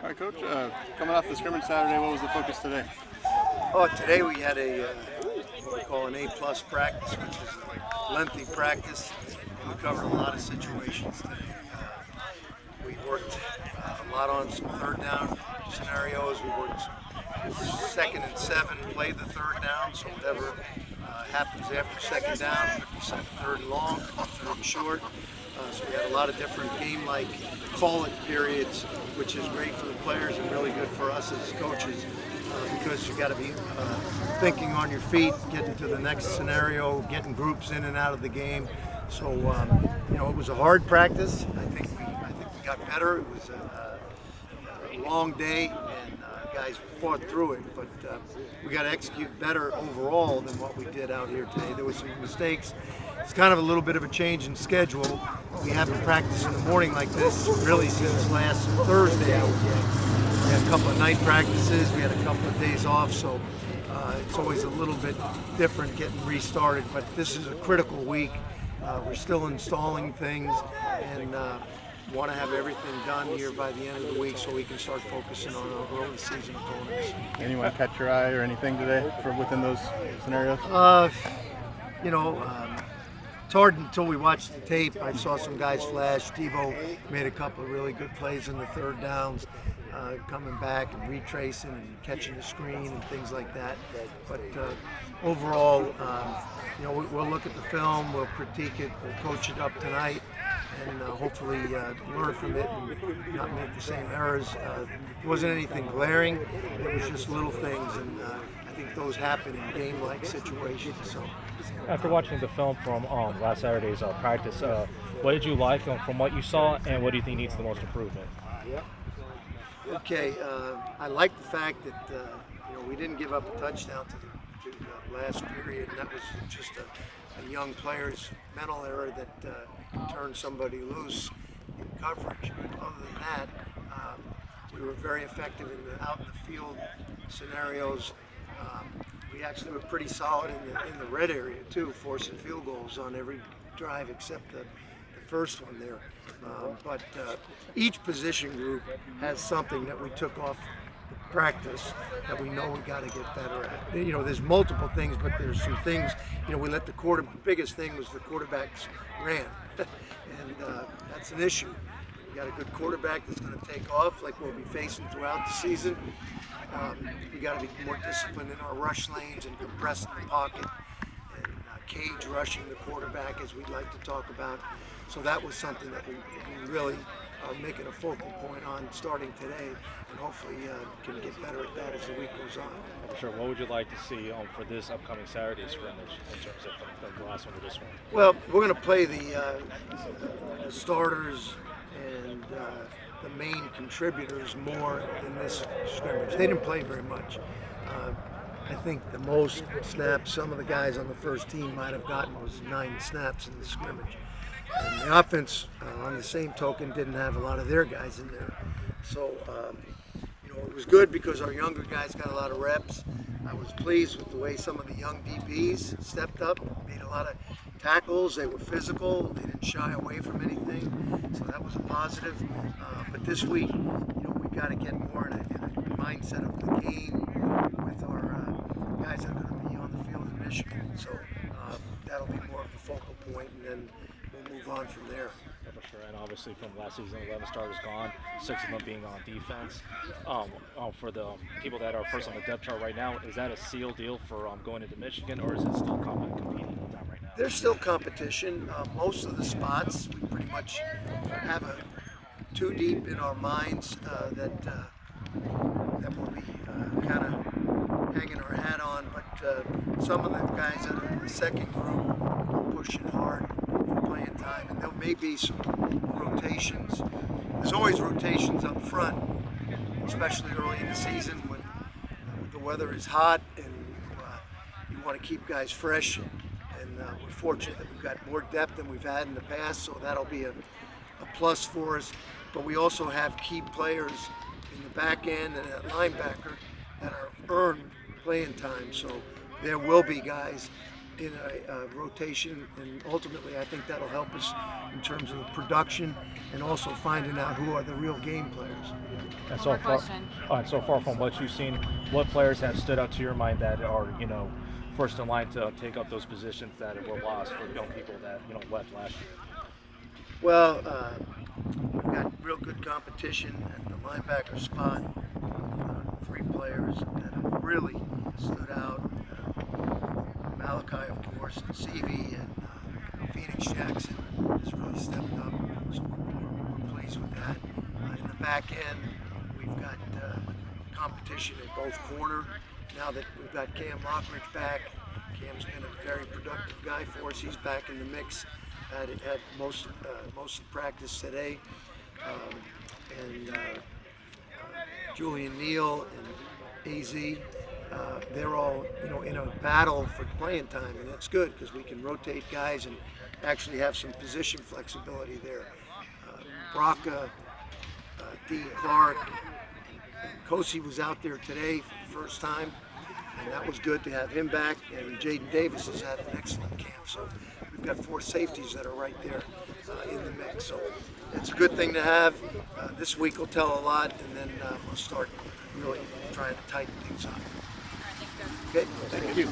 All right, Coach. Coming off the scrimmage Saturday, what was the focus today? Oh, today we had what we call an A-plus practice, which is a lengthy practice, and we covered a lot of situations today. We worked a lot on some third down scenarios. We worked 2nd and 7, played the third down, so whatever happens after second down, third and long, third and short. So we had a lot of different game-like call-it periods, which is great for the players and really good for us as coaches because you got to be thinking on your feet, getting to the next scenario, getting groups in and out of the game. So it was a hard practice. I think we got better. It was a long day, and guys fought through it, but we got to execute better overall than what we did out here today. There were some mistakes. It's kind of a little bit of a change in schedule. We haven't practiced in the morning like this really since last Thursday, I would guess. We had a couple of night practices. We had a couple of days off, so it's always a little bit different getting restarted. But this is a critical week. We're still installing things and want to have everything done here by the end of the week so we can start focusing on our early season opponents. Anyone catch your eye or anything today for within those scenarios? It's hard until we watch the tape. I saw some guys flash. Devo made a couple of really good plays in the third downs, coming back and retracing and catching the screen and things like that. But overall, we'll look at the film, we'll critique it, we'll coach it up tonight, and hopefully learn from it and not make the same errors. It wasn't anything glaring. It was just little things, and I think those happen in game-like situations. So. After watching the film from last Saturday's practice, what did you like from what you saw, and what do you think needs the most improvement? Okay, I like the fact that we didn't give up a touchdown to the last period, and that was just a young player's mental error that turned somebody loose in coverage. Other than that, we were very effective out in the field scenarios. We actually were pretty solid in the red area too, forcing field goals on every drive except the first one there. But each position group has something that we took off the practice that we know we got to get better at. There's multiple things, but there's some things. We let the biggest thing was the quarterbacks ran, and that's an issue. We got a good quarterback that's going to take off, like we'll be facing throughout the season. We got to be more disciplined in our rush lanes and compressing the pocket and cage rushing the quarterback, as we'd like to talk about. So that was something that we really are making a focal point on starting today, and hopefully can get better at that as the week goes on. Sure. What would you like to see for this upcoming Saturday scrimmage in terms of from the last one to this one? Well, we're going to play the starters and the main contributors more in this scrimmage. They didn't play very much. I think the most snaps some of the guys on the first team might have gotten was 9 snaps in the scrimmage. And the offense, on the same token, didn't have a lot of their guys in there. So, it was good because our younger guys got a lot of reps. I was pleased with the way some of the young DBs stepped up, made a lot of tackles. They were physical. They didn't shy away from anything. So that was a positive. But this week, we've got to get more in a mindset of the game with our guys that are going to be on the field in Michigan. So that'll be more of the focal point, and then we'll move on from there. For sure, and obviously from last season, 11 starters gone, 6 of them being on defense. For the people that are first on the depth chart right now, is that a seal deal for going into Michigan, or is it still competing with them right now? There's still competition. Most of the spots, we pretty much have a 2 deep in our minds that we'll be kind of hanging our hat on. But some of the guys that are in the second group are pushing hard for playing time, and there may be some rotations. There's always rotations up front, especially early in the season when the weather is hot and you want to keep guys fresh. And we're fortunate that we've got more depth than we've had in the past, so that'll be a plus for us. But we also have key players in the back end and at linebacker that are earned playing time. So there will be guys in a rotation, and ultimately I think that'll help us in terms of production and also finding out who are the real game players. And so far from what you've seen, what players have stood out to your mind that are, first in line to take up those positions that were lost for young people that, left last year? Well, we've got real good competition at the linebacker spot. 3 players that have really stood out. Malachi, of course, and CV, and Phoenix Jackson has really stepped up, so we're pleased with that. In the back end, we've got competition at both corner. Now that we've got Cam Lockridge back, Cam's been a very productive guy for us. He's back in the mix. Had most of the practice today, and Julian Neal and AZ. They're all, in a battle for playing time, and that's good because we can rotate guys and actually have some position flexibility there. Braca, Dean Clark, and Kosi was out there today for the first time, and that was good to have him back. And Jaden Davis has had an excellent camp, so we've got 4 safeties that are right there in the mix. So it's a good thing to have. This week will tell a lot, and then we'll start really trying to tighten things up. Okay, thank you.